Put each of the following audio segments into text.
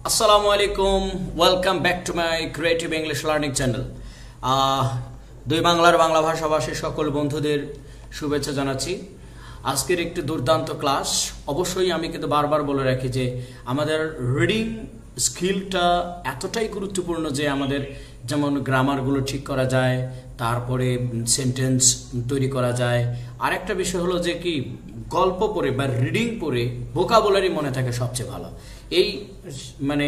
আসসালামু আলাইকুম, welcome back to my creative English learning channel. দুই বাংলার বাংলা ভাষাভাষী সকল বন্ধুদের শুভেচ্ছা জানাচ্ছি। আজকের একটি দুর্দান্ত ক্লাস। অবশ্যই আমি কিন্তু বারবার বলে রাখি যে আমাদের রিডিং স্কিলটা এতটাই গুরুত্বপূর্ণ যে আমাদের যেমন গ্রামারগুলো ঠিক করা যায়, তারপরে সেন্টেন্স তৈরি করা যায়। আরেকটা বিষয় হলো যে কি গল্প পড়ে বা রিডিং পড়ে ভোকাবুলারি মনে থাকে সবচেয়ে ভালো। এই মানে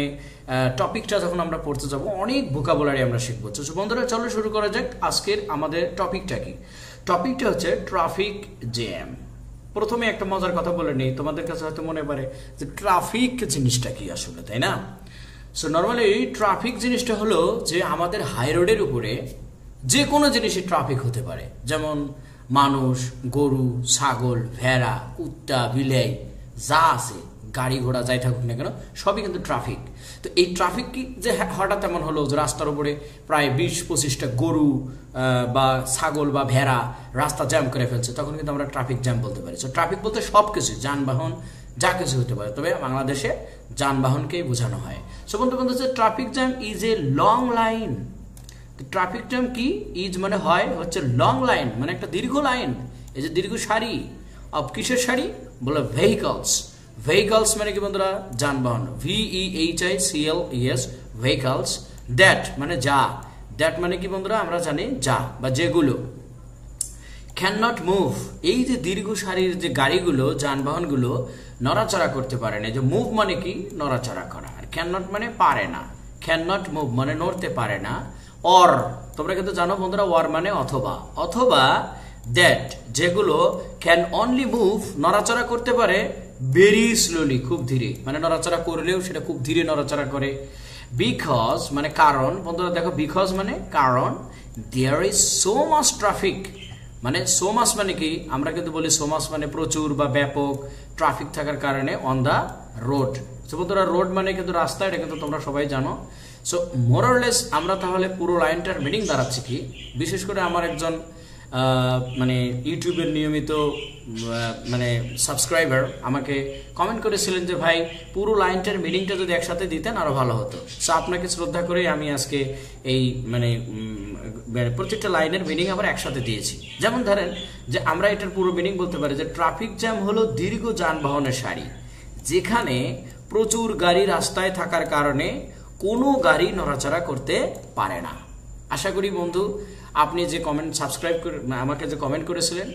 টপিকটা যখন আমরা পড়তে যাব অনেক ভোকাবুলারি আমরা শিখবো। তো বন্ধুরা চলো শুরু করা যাক। আজকের আমাদের টপিকটা কি? টপিকটা হচ্ছে ট্রাফিক জ্যাম। প্রথমে একটা মজার কথা বলে নিই, তোমাদের কাছে হয়তো মনে পারে যে ট্রাফিক জিনিসটা কি আসলে, তাই না? সো নর্মালি ট্রাফিক জিনিসটা হলো যে আমাদের হাই রোডের উপরে যে কোনো জিনিসই ট্রাফিক হতে পারে, যেমন মানুষ, গরু, ছাগল, ভেড়া, কুত্তা, বিলাই যা আছে, গাড়ি ঘোড়া যাই থাকুক না কেন সবই কিন্তু ট্রাফিক। তো এই ট্রাফিক কি যে হঠাৎ এমন হলো যে রাস্তার উপরে প্রায় 20-25টা গরু বা ছাগল বা ভেড়া রাস্তা জ্যাম করে ফেলছে, তখন কিন্তু আমরা ট্রাফিক জ্যাম বলতে পারি। সো ট্রাফিক বলতে সব কিছু, যানবাহন যা কিছু হতে পারে, তবে বাংলাদেশে যানবাহনকেই বোঝানো হয়। সো বন্ধু হচ্ছে traffic jam is a long line. Traffic jam কি? ইজ মানে হয় হচ্ছে লং লাইন, মানে একটা দীর্ঘ লাইন। এই যে দীর্ঘ সারি অফ কিসের সারি বলে? ভেহিকলস। ভেহিকলস মানে কি বন্ধুরা? যানবাহন। VEHICLES vehicles. দ্যাট মানে যা। দ্যাট মানে কি বন্ধুরা? আমরা জানি যা বা যেগুলো। ক্যান নট মুভ, এই যে দীর্ঘ সারির যে গাড়িগুলো, যানবাহনগুলো নড়াচড়া করতে পারে না। যে মুভ মানে কি? নড়াচড়া করা। আর ক্যান নট মানে পারে না। ক্যান নট মুভ মানে নড়তে পারে না। অর, তোমরা কিন্তু জানো বন্ধুরা, ওয়ার মানে অথবা। অথবা দ্যাট যেগুলো ক্যান অনলি মুভ নড়াচড়া করতে পারে ভেরি স্লোলি, খুব ধীরে, মানে নড়াচড়া করলেও সেটা খুব ধীরে নড়াচড়া করে। বিকজ মানে কারণ, বন্ধুরা দেখো বিকজ মানে কারণ। There is so much traffic, মানে সো মাচ মানে কি? আমরা কিন্তু বলি সো মাচ মানে প্রচুর বা ব্যাপক ট্রাফিক থাকার কারণে অন দা রোড। সো বন্ধুরা রোড মানে কিন্তু রাস্তা, এটা কিন্তু তোমরা সবাই জানো। সো মোরলেস আমরা তাহলে পুরো লাইনটার মিনিং দাঁড়াচ্ছে কি? বিশেষ করে আমার একজন মানে ইউটিউবের নিয়মিত মানে সাবস্ক্রাইবার আমাকে কমেন্ট করেছিলেন যে ভাই পুরো লাইনটার মিনিংটা যদি একসাথে দিতেন আরো ভালো হতো। সো আপনাকে শ্রদ্ধা করে আমি আজকে এই মানে প্রত্যেকটা লাইনের মিনিং আবার একসাথে দিয়েছি। যেমন ধরেন যে আমরা এটার পুরো মিনিং বলতে পারি যে ট্রাফিক জ্যাম হলো দীর্ঘ যানবাহনের সারি যেখানে প্রচুর গাড়ি রাস্তায় থাকার কারণে কোনো গাড়ি নড়াচড়া করতে পারে না। আশা করি বন্ধু আপনি যে কমেন্ট সাবস্ক্রাইব করে আমাকে যে কমেন্ট করেছিলেন,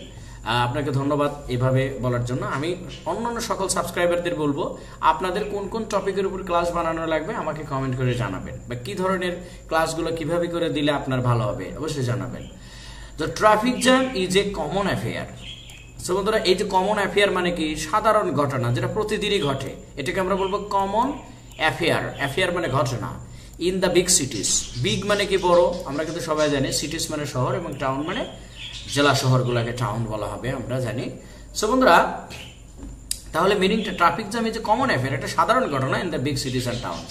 আপনাকে ধন্যবাদ এভাবে বলার জন্য। আমি অন্যান্য সকল সাবস্ক্রাইবারদের বলবো আপনাদের কোন কোন টপিকের উপর ক্লাস বানানো লাগবে আমাকে কমেন্ট করে জানাবেন, বা কি ধরনের ক্লাসগুলো কিভাবে করে দিলে আপনার ভালো হবে অবশ্যই জানাবেন। তো traffic jam is a common affair. So বন্ধুরা এই যে কমন অ্যাফেয়ার মানে কি? সাধারণ ঘটনা যেটা প্রতিদিনই ঘটে, এটাকে আমরা বলবো কমন অ্যাফেয়ার। অ্যাফেয়ার মানে ঘটনা। In the big cities, big মানে কি? বড়। আমরা কিন্তু সবাই জানি সিটিস মানে শহর এবং টাউন মানে জেলা শহরগুলোকে টাউন বলা হবে, আমরা জানি। সো বন্ধুরা তাহলে মিনিংটা traffic jam is a common affair, এটা সাধারণ ঘটনা in the big cities and town.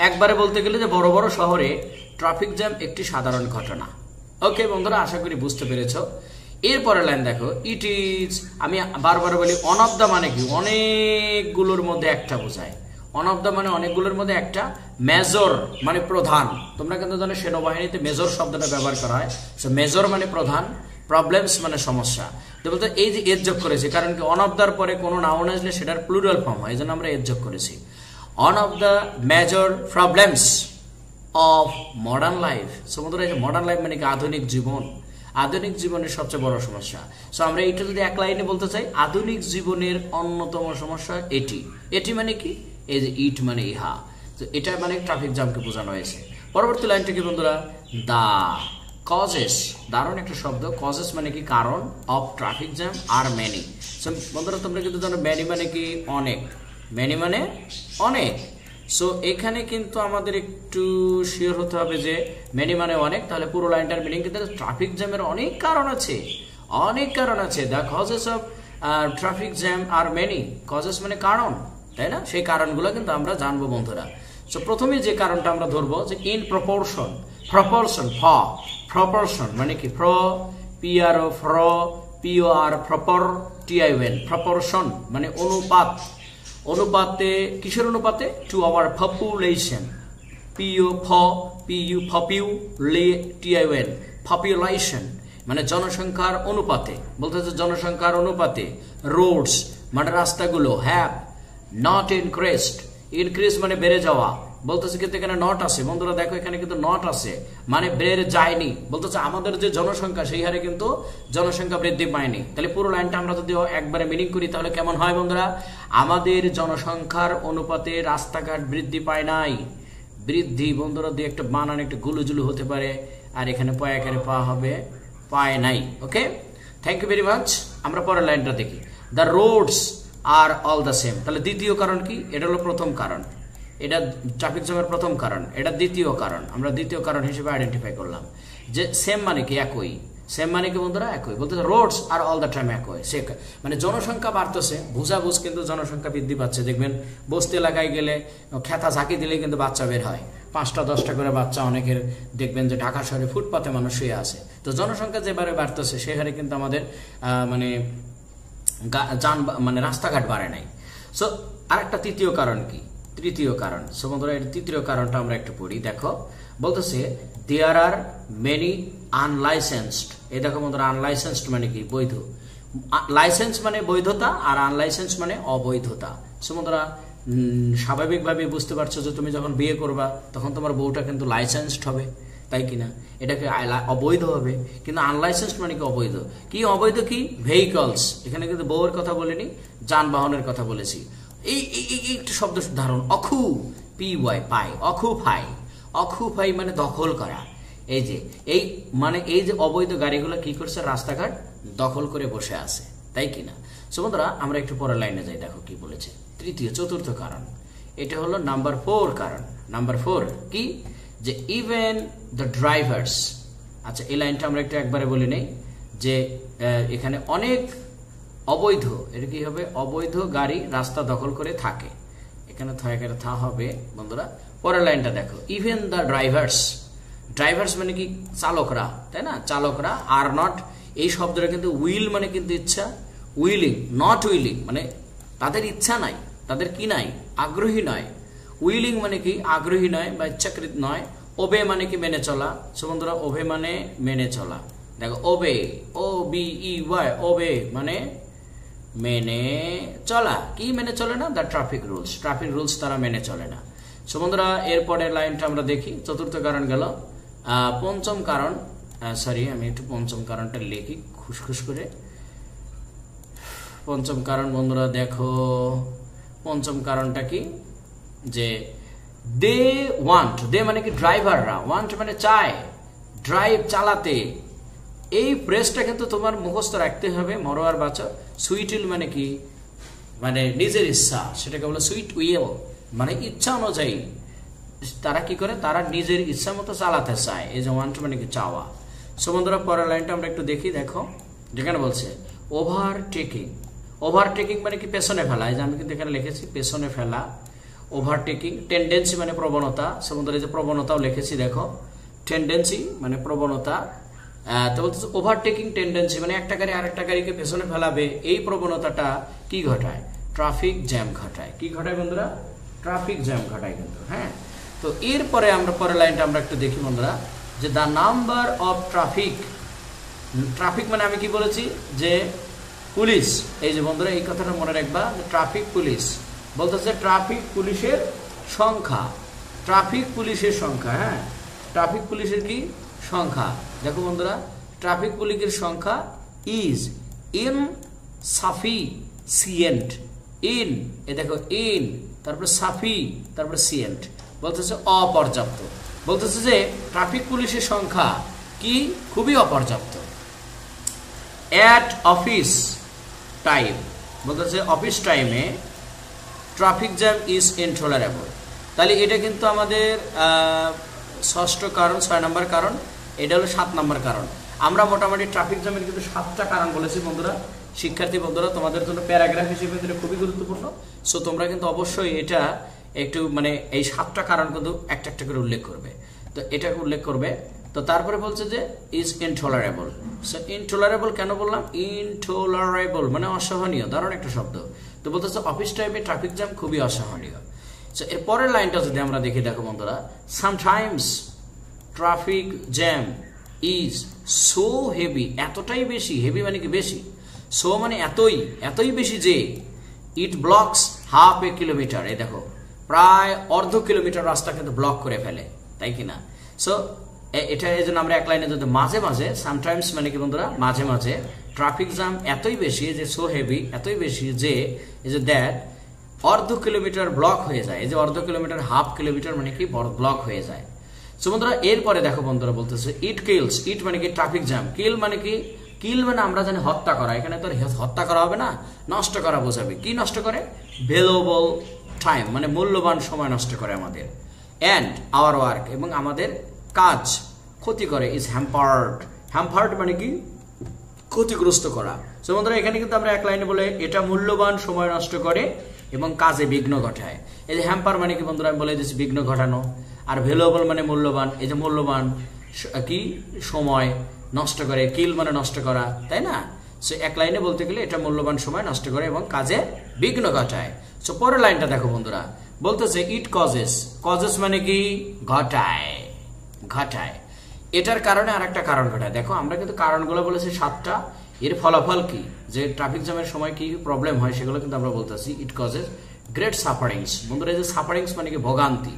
একবারে বলতে গেলে যে বড় বড় শহরে ট্রাফিক জ্যাম একটি সাধারণ ঘটনা। ওকে বন্ধুরা আশা করি বুঝতে পেরেছো। এরপরে লাইন দেখো, ইট ইজ, আমি বারবার বলি অন অফ দ্য মানে কি? অনেকগুলোর মধ্যে একটা বোঝায়। অন অফ দ্য মানে অনেকগুলোর মধ্যে একটা। মেজর মানে প্রধান। তোমরা কিন্তু জানো সেনাবাহিনীতে মেজর শব্দটা ব্যবহার করা হয়। সো মেজর মানে প্রধান, প্রবলেমস মানে সমস্যা। তো বলতে এই যে এর যোগ করেছি, কারণ কি অন অফ দ্যার পরে কোনো নাউন আসলে সেটার প্লুরাল ফর্ম হয়, এই জন্য আমরা এর যোগ করেছি। On of the major problems of modern life. So বন্ধুরা এই যে মডার্ন লাইফ মানে কি? আধুনিক জীবন। আধুনিক জীবনের সবচেয়ে বড় সমস্যা। সো আমরা এটা যদি এক লাইনে বলতে চাই, আধুনিক জীবনের অন্যতম সমস্যা এটি। এটি মানে কি? এই যে ইট মানে ইহা। তো এটা মানে ট্রাফিক জ্যামকে বোঝানো হয়েছে। পরবর্তী লাইনটা কি বন্ধুরা? দা কজেস। দারুণ একটা শব্দ। কজেস মানে কি? কারণ। Of traffic jam are many. So বন্ধুরা তোমরা কিন্তু জানো মেনি মানে কি? অনেক। মেনি মানে অনেক। সো এখানে কিন্তু আমাদের একটু শিওর হতে হবে যে মেনি মানে অনেক। তাহলে পুরো লাইনটার মিনিং কিন্তু ট্রাফিক জ্যামের অনেক কারণ আছে, অনেক কারণ আছে। The causes of traffic jam are many. Causes মানে কারণ, তাই না? সেই কারণগুলো কিন্তু আমরা জানবো বন্ধুরা। সো প্রথমে যে কারণটা আমরা ধরবো যে ইন প্রপোর্শন। প্রপোর্শন প্রপোর্শন মানে কি? PRO POR প্রপর TION প্রপোর্শন মানে অনুপাত। অনুপাতে, কিসের অনুপাতে? টু আওয়ার পপুলেশন, পপুলেশন মানে জনসংখ্যার অনুপাতে, বলতেছে জনসংখ্যার অনুপাতে। রোডস মানে রাস্তাগুলো, হ্যাভ নট ইনক্রিজড, ইনক্রিজ মানে বেড়ে যাওয়া, বলতেছে কিন্তু এখানে নট আছে বন্ধুরা, দেখো এখানে কিন্তু নট আছে মানে বেড়ে যায়নি, বলতেছে আমাদের যে জনসংখ্যা সেই হারে কিন্তু জনসংখ্যা বৃদ্ধি পায়নি। তাহলে পুরো লাইনটা আমরা যদি একবারে মিনিং করি তাহলে কেমন হয় বন্ধুরা? আমাদের জনসংখ্যার অনুপাতে রাস্তাঘাট বৃদ্ধি পায় নাই। বৃদ্ধি বন্ধুরা দিয়ে একটা বানান একটু গুলুজুলু হতে পারে, আর এখানে পয়াকারে পা হবে পায় নাই। ওকে, থ্যাংক ইউ ভেরি মাচ। আমরা পরের লাইনটা দেখি। The roads R all the same. তাহলে দ্বিতীয় কারণ কি? এটা হলো প্রথম কারণ, এটা ট্রাফিক জ্যামের প্রথম কারণ, এটা দ্বিতীয় কারণ। আমরা দ্বিতীয় কারণ হিসেবে আইডেন্টিফাই করলাম যে সেম মানে কি? একই। সেম মানে কি বন্ধুরা? একই। বলতে Rhodes R all the time একই, সে মানে জনসংখ্যা বাড়তেছে, বুঝাবুঝ কিন্তু জনসংখ্যা বৃদ্ধি পাচ্ছে। দেখবেন বস্তি এলাকায় গেলে খেতা ঝাঁকি দিলে কিন্তু বাচ্চা বের হয়, 5টা 10টা করে বাচ্চা অনেকের দেখবেন যে ঢাকা শহরে ফুটপাতে মানুষ শুয়ে আছে। তো জনসংখ্যা যেবারে বাড়তেছে সে হারে কিন্তু আমাদের মানে মানে রাস্তাঘাট বাড়ে নাই। সো আরেকটা তৃতীয় কারণ কি? তৃতীয় কারণ। সো বন্ধুরা এর তৃতীয় কারণটা আমরা একটু পড়ি। দেখো বলতেছে দেয়ার আর মেনি আনলাইসেন্সড। এই দেখো বন্ধুরা, আনলাইসেন্সড মানে কি? বৈধ। লাইসেন্স মানে বৈধতা, আর আনলাইসেন্স মানে অবৈধতা। সো বন্ধুরা স্বাভাবিকভাবে বুঝতে পারছো যে তুমি যখন বিয়ে করবা তখন তোমার বউটা কিন্তু লাইসেন্সড হবে, তাই কিনা? এটাকে অবৈধ হবে। কিন্তু আনলাইসেন্সড মানে কি? অবৈধ। কি অবৈধ? কি? ভেহিকলস। এখানে কিন্তু বউয়ের কথা বলিনি, যানবাহনের কথা বলেছি। এই একটি শব্দ ধারণ, অখু, PY, পাই, অকুপাই। অকুপাই মানে দখল করা। এই যে এই মানে এই যে অবৈধ গাড়িগুলো কি করছে? রাস্তাঘাট দখল করে বসে আছে, তাই কিনা? সো বন্ধুরা আমরা একটু পরের লাইনে যাই, দেখো কি বলেছে। চতুর্থ কারণ, এটা হলো নাম্বার 4 কারণ। নাম্বার 4 কি? যে ইভেন দ্য ড্রাইভার্স। আচ্ছা এই লাইনটা আমরা একটু একবারে বলে নেই যে এখানে অনেক অবৈধ, এটা কি হবে? অবৈধ গাড়ি রাস্তা দখল করে থাকে। এখানে থা হবে বন্ধুরা। পরের লাইনটা দেখো, ইভেন দ্য ড্রাইভার্স। ড্রাইভার্স মানে কি? চালকরা, তাই না? চালকরা আর নট, এই শব্দটা কিন্তু উইল মানে কিন্তু ইচ্ছা, উইলিং, নট উইলিং মানে তাদের ইচ্ছা নাই, তাদের কি নাই? আগ্রহী নয়। উইলিং মানে কি? আগ্রহী নয় বা ইচ্ছাকৃত নয়। ওবে মানে কি? মেনে চলা। সো বন্ধুরা ওবে মানে মেনে চলা। দেখো ওবে, OBEY, ওবে মানে মেনে চলা। কি মেনে চলে না? The traffic rules. Traffic rules তারা মেনে চলে না। সো বন্ধুরা এরপরের লাইনটা আমরা দেখি। চতুর্থ কারণ গেল। পঞ্চম কারণ, সরি আমি একটু পঞ্চম কারণটা লিখি খুশখুশ করে। পঞ্চম কারণ বন্ধুরা দেখো, পঞ্চম কারণটা কি? যে দে ওয়ান্ট, দে মানে কি? ড্রাইভাররা, ওয়ান্ট মানে চায়, ড্রাইভ চালাতে। এই প্রেসটা কিন্তু তোমার মুখস্থ রাখতে হবে, মরোয়ার বাঁচো। সুইট উইল মানে কি? মানে নিজের ইচ্ছা, সেটাকে বলে সুইট উইল মানে ইচ্ছা অনুযায়ী তারা কি করে? তারা নিজের ইচ্ছা মতো চালাতে চায়। এই যে ওয়ান্ট মানে কি? চাওয়া। সো বন্ধুরা পরের লাইনটা আমরা একটু দেখি। দেখো যেখানে বলছে ওভারটেকিং। ওভারটেকিং মানে কি? পেছনে ফেলা। এই যে আমি কিন্তু এখানে লিখেছি পেছনে ফেলা, ওভারটেকিং। টেন্ডেন্সি মানে প্রবণতা। সো বন্ধুরা এই যে প্রবণতাও লিখেছি, দেখো টেন্ডেন্সি মানে প্রবণতা। তো বলতেছে ওভারটেকিং টেন্ডেন্সি মানে একটা গাড়ি আরেকটা গাড়িকে পেছনে ফেলাবে, এই প্রবণতাটা কি ঘটায়? ট্রাফিক জ্যাম ঘটায়। কি ঘটায় বন্ধুরা? ট্রাফিক জ্যাম ঘটায় কিন্তু। হ্যাঁ, তো এরপরে আমরা পরের লাইনটা আমরা একটু দেখি বন্ধুরা, যে the number of traffic. Traffic মানে আমি কি বলেছি? যে পুলিশ। এই যে বন্ধুরা এই কথাটা মনে রাখবা, ট্রাফিক পুলিশ। বলতেছে ট্রাফিক পুলিশের সংখ্যা, ট্রাফিক পুলিশের সংখ্যা। হ্যাঁ, ট্রাফিক পুলিশের কি? সংখ্যা। দেখো বন্ধুরা ট্রাফিক পুলিশের সংখ্যা ইজ ইনসাফিসিয়েন্ট। ইন, এ দেখো ইন, তারপরে সাফি, তারপরে সিয়েন্ট, বলতেছে অপর্যাপ্ত। বলতেছে যে ট্রাফিক পুলিশের সংখ্যা কি? খুবই অপর্যাপ্ত। অ্যাট অফিস টাইম, বলতেছে অফিস টাইমে ট্রাফিক জ্যাম ইজ ইনটলারেবল। তাহলে এটা কিন্তু আমাদের ষষ্ঠ কারণ, 6 নম্বর কারণ। এটা হলো 7 নম্বর কারণ। আমরা মোটামুটি ট্রাফিক জ্যামের কিন্তু 7টা কারণ বলেছি বন্ধুরা। শিক্ষার্থী বন্ধুরা তোমাদের জন্য প্যারাগ্রাফ হিসেবে এটা খুবই গুরুত্বপূর্ণ। সো তোমরা কিন্তু অবশ্যই এটা একটু মানে এই 7টা কারণ কিন্তু একটা একটা করে উল্লেখ করবে। তো এটাকে উল্লেখ করবে। তো তারপরে বলছে যে ইজ ইনটলারেবল। সো ইনটলারেবল কেন বললাম? ইনটলারেবল মানে অসহনীয়, দারুণ একটা শব্দ। তো বলতেছে অফিস টাইমে ট্রাফিক জ্যাম খুবই অসহনীয়। সো এর পরের লাইনটা যদি আমরা দেখি, দেখো বন্ধুরা, sometimes traffic jam is so heavy, এতটাই বেশি, হেভি মানে কি বেশি, সো মানে এতই বেশি যে ইট ব্লকস হাফ এ কিলোমিটার, এই দেখো প্রায় অর্ধ কিলোমিটার রাস্তা কিন্তু ব্লক করে ফেলে, তাই কিনা। সো এটা এই জন্য আমরা এক লাইনে যদি মাঝে মাঝে, সামটাইমস মানে কি বন্ধুরা মাঝে মাঝে, ট্রাফিক জ্যাম এতই বেশি যে সো হেভি, এতই বেশি যে এই যে দ্যাট অর্ধ কিলোমিটার ব্লক হয়ে যায়, এই যে অর্ধ কিলোমিটার, হাফ কিলোমিটার মানে কি ব্লক হয়ে যায়। সো বন্ধুরা এরপরে দেখো বন্ধুরা বলতেছে ইট কিলস, ইট মানে কি ট্রাফিক জ্যাম, কিল মানে কি, কিল মানে আমরা জানি হত্যা করা, এখানে তো হত্যা করা হবে না, নষ্ট করা বোঝাবে। কি নষ্ট করে? ভ্যালুয়েবল টাইম মানে মূল্যবান সময় নষ্ট করে আমাদের, অ্যান্ড আওয়ার ওয়ার্ক এবং আমাদের কাজ ক্ষতি করে, ইজ হ্যাম্পার্ড, হ্যাম্পার্ড মানে কি ক্ষতিগ্রস্ত করা। সো বন্ধুরা এখানে কিন্তু আমরা এক লাইনে বলে এটা মূল্যবান সময় নষ্ট করে এবং কাজে বিঘ্ন ঘটায়। এই যে হ্যাম্পার মানে কি বন্ধুরা আমি বলে দিচ্ছি বিঘ্ন ঘটানো, আর ভ্যালুয়েবল মানে মূল্যবান, এই যে মূল্যবান কি সময় নষ্ট করে, কিল মানে নষ্ট করা, তাই না। সো এক লাইনে বলতে গেলে এটা মূল্যবান সময় নষ্ট করে এবং কাজে বিঘ্ন ঘটায়। সো পরের লাইনটা দেখো বন্ধুরা বলতেছে ইট কজেস, কজেস মানে কি ঘটায়, ঘটায়, এটার কারণে আর একটা কারণ ঘটায়। দেখো আমরা কিন্তু কারণগুলো বলেছি 7টা, এর ফলাফল কি, যে ট্রাফিক জ্যামের সময় কি প্রবলেম হয় সেগুলো কিন্তু আমরা বলতেছি। ইট কজেস গ্রেট সাফারিংস, বন্ধুরা এই যে সাফারিংস মানে কি ভোগান্তি,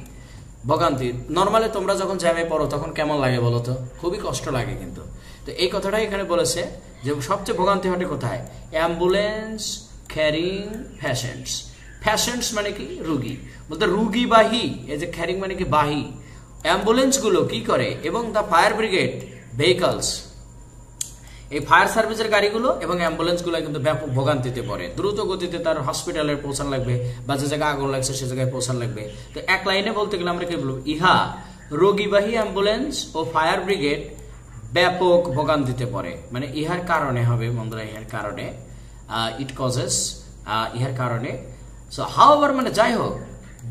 ভোগান্তি। নর্মালি তোমরা যখন জ্যামে পড়ো তখন কেমন লাগে বলো তো, খুবই কষ্ট লাগে কিন্তু। তো এই কথাটাই এখানে বলেছে যে সবচেয়ে ভোগান্তি ঘটে কোথায়, অ্যাম্বুলেন্স ক্যারিং প্যাশেন্টস, প্যাশেন্টস মানে কি রুগী, বলতে রুগী বাহী, এই যে ক্যারিং মানে কি বাহী, অ্যাম্বুলেন্স গুলো কি করে এবং দ্য ফায়ার ব্রিগেড ভেহিকলস, এই ফায়ার সার্ভিসের গাড়িগুলো এবং অ্যাম্বুলেন্স গুলো কিন্তু ব্যাপক ভোগান্তিতে পড়ে, দ্রুত গতিতে তার হসপিটালে পৌঁছানো লাগবে বা যে জায়গায় আগুন লাগছে সে জায়গায় পৌঁছানো লাগবে। তো এক লাইনে বলতে গেলে আমরা কি বলবো, ইহা রোগীবাহী অ্যাম্বুলেন্স ও ফায়ার ব্রিগেড ব্যাপক ভোগান্তিতে পড়ে, মানে ইহার কারণে হবে বন্ধুরা, ইহার কারণে, ইট কজেস, ইহার কারণে। সো হাউএভার মানে যাই হোক,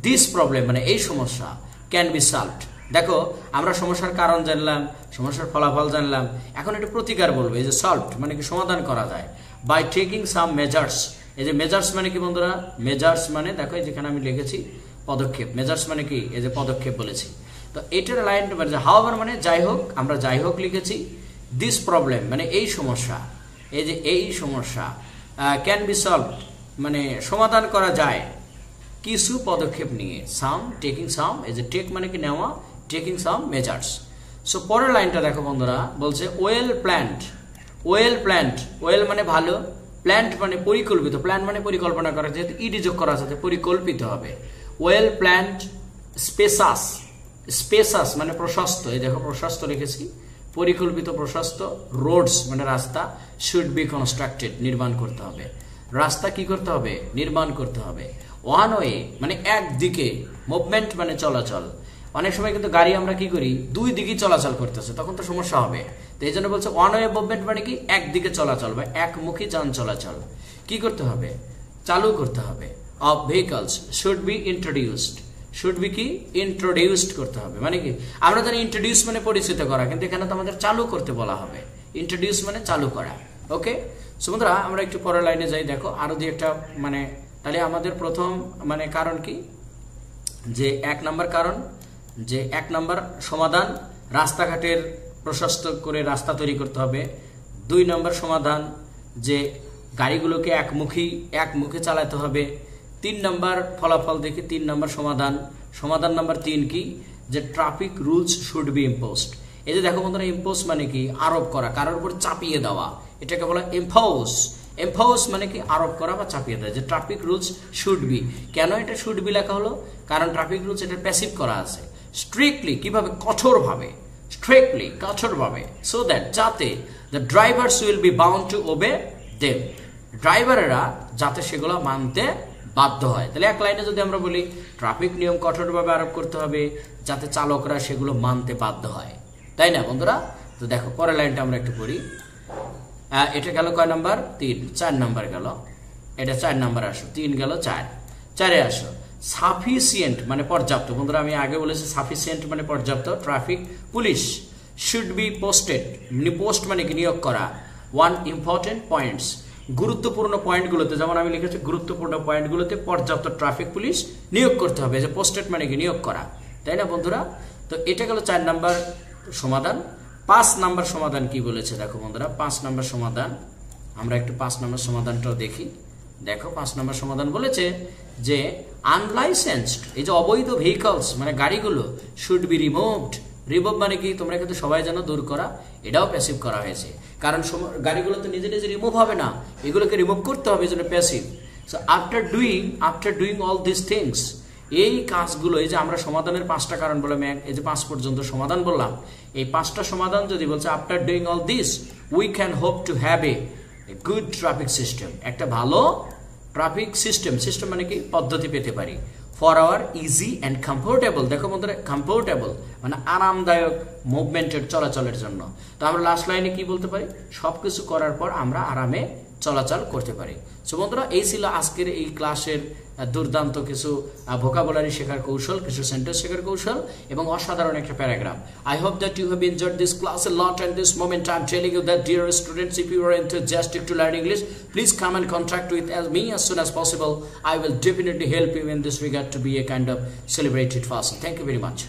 দিস প্রবলেম মানে এই সমস্যা ক্যান বি সলভড। দেখো আমরা সমস্যার কারণ জানলাম, সমস্যার ফলাফল জানলাম, এখন একটু প্রতিকার বলবো। এই যে সলভড মানে কি সমাধান করা যায়, বাই টেকিং সাম মেজার্স, এই যে মেজার্স মানে কি বন্ধুরা, মেজার্স মানে দেখো যেখানে আমি লিখেছি পদক্ষেপ, মেজার্স মানে কি এই যে পদক্ষেপ বলেছি। তো এটার লাইন হাউএভার মানে যাই হোক, আমরা যাই হোক লিখেছি, দিস প্রবলেম মানে এই সমস্যা, এই যে এই সমস্যা, ক্যান বি সলভড মানে সমাধান করা যায় কিছু পদক্ষেপ নিয়ে, সাম টেকিং সাম, এই যে টেক মানে কি নেওয়া, টেকিং সাম মেজার্স। সো পরের লাইনটা দেখো বন্ধুরা বলছে well plant, well plant, well মানে ভালো, প্ল্যান্ট মানে পরিকল্পিত, প্ল্যান মানে পরিকল্পনা করা, যেহেতু ইডি যোগ করা আছে পরিকল্পিত হবে। ওয়েল প্ল্যান্ট স্পেসাস, স্পেসাস মানে প্রশস্ত, এই দেখো প্রশস্ত লিখেছি, পরিকল্পিত প্রশস্ত, রোডস মানে রাস্তা, শুড বি কনস্ট্রাক্টেড নির্মাণ করতে হবে, রাস্তা কি করতে হবে নির্মাণ করতে হবে। ওয়ান ওয়ে মানে একদিকে, মুভমেন্ট মানে চলাচল, অনেক সময় কিন্তু গাড়ি আমরা কি করি দুই দিকে চলাচল করতেছে, তখন তো সমস্যা হবে। তো এই জন্য বলছে ওয়ান ওয়ে মুভমেন্ট মানে কি একদিকে চলাচল বা একমুখী যান চলাচল কি করতে হবে, চালু করতে হবে। Of vehicles should be introduced, should be কি ইন্ট্রোডিউসড করতে হবে, মানে কি আমরা জানি ইন্ট্রোডিউস মানে পরিচিত করা, কিন্তু এখানে তো আমাদের চালু করতে বলা হবে, ইন্ট্রোডিউস মানে চালু করা। ওকে সো বন্ধুরা আমরা একটু পরের লাইনে যাই, দেখো আরো দুই একটা, মানে তাহলে আমাদের প্রথম মানে কারণ কি, যে 1 নম্বর কারণ, যে 1 নম্বর সমাধান রাস্তাঘাটের প্রশস্ত করে রাস্তা তৈরি করতে হবে। 2 নম্বর সমাধান যে গাড়িগুলোকে একমুখী চালাতে হবে। 3 নম্বর ফলাফল দেখি, 3 নম্বর সমাধান, সমাধান নাম্বার 3 কি, যে traffic rules should be imposed. এই যে দেখো বন্ধুরা ইম্পোজ মানে কি আরোপ করা, কারোর উপর চাপিয়ে দেওয়া, এটাকে বলা ইম্পোজ। এম্পাওয়ার্স মানে কি আরোপ করা বা চাপিয়ে দেয়, যে ট্রাফিক রুলস শুড বি, কেন এটা শুড বি লেখা হলো, কারণ ট্রাফিক রুলস এটা প্যাসিভ করা আছে। স্ট্রিক্টলি কিভাবে, কঠোরভাবে, স্ট্রিক্টলি কঠোরভাবে, সো দ্যাট যাতে the drivers will be bound to obey them, ড্রাইভারেরা যাতে সেগুলো মানতে বাধ্য হয়। তাহলে এক লাইনে যদি আমরা বলি ট্রাফিক নিয়ম কঠোরভাবে আরোপ করতে হবে যাতে চালকরা সেগুলো মানতে বাধ্য হয়, তাই না বন্ধুরা। তো দেখো পরের লাইনটা আমরা একটু পড়ি, এটা গেল কয় নাম্বার 3, 4 নাম্বার গেল, এটা 4 নাম্বার আসো, 3 গেল 4, 4-এ আসো। সাফিসিয়েন্ট মানে পর্যাপ্ত, বন্ধুরা আমি আগে বলেছি সাফিসিয়েন্ট মানে পর্যাপ্ত, traffic police should be posted, post মানে কি নিয়োগ করা। 1 ইম্পর্টেন্ট পয়েন্টস, গুরুত্বপূর্ণ পয়েন্টগুলোতে, যেমন আমি লিখেছি গুরুত্বপূর্ণ পয়েন্টগুলোতে পর্যাপ্ত ট্রাফিক পুলিশ নিয়োগ করতে হবে, যে পোস্টেড মানে কি নিয়োগ করা, তাই না বন্ধুরা? তো এটা গেল 4 নাম্বার সমাধান। 5 নাম্বার সমাধান কি বলেছে দেখো বন্ধুরা, 5 নাম্বার সমাধান আমরা একটু 5 নাম্বার সমাধানটাও দেখি। দেখো 5 নাম্বার সমাধান বলেছে যে আনলাইসেন্সড, এই যে অবৈধ ভেহিকলস মানে গাড়িগুলো, শুড বি রিমুভড। রিমুভ মানে কি তোমরা কিন্তু সবাই জানো, দূর করা, এটাও প্যাসিভ করা হয়েছে, কারণ গাড়িগুলো তো নিজে নিজে রিমুভ হবে না, এগুলোকে রিমুভ করতে হবে, এই জন্য passive. So after doing all this things, এই কাজগুলো, এই যে আমরা সমাধানের 5টা কারণ বললাম, এই যে 5 পর্যন্ত সমাধান বললাম, এই 5টা সমাধান যদি বলছে after doing all this we can hope to have a good traffic system, একটা ভালো ট্রাফিক সিস্টেম, সিস্টেম মানে কি পদ্ধতি পেতে পারি, for our easy and comfortable. দেখো বন্ধুরা, কমফোর্টেবল মানে আরামদায়ক মুভমেন্টের, চলাচলের জন্য। তো আমরা লাস্ট লাইনে কি বলতে পারি, সবকিছু করার পর আমরা আরামে চলাচল করতে পারি। সো বন্ধুরা, এই ছিল আজকের এই ক্লাসের দুর্দান্ত কিছু ভোকাবুলারি শেখার কৌশল, কিছু সেন্টেন্স শেখার কৌশল এবং অসাধারণ একটা paragraph. I hope that you have enjoyed this class a lot, and this moment I'm telling you that, dear students, if you are enthusiastic to learn English, please come and contact with me as soon as possible. I will definitely help you in this regard to be a kind of celebrated person. Thank you very much.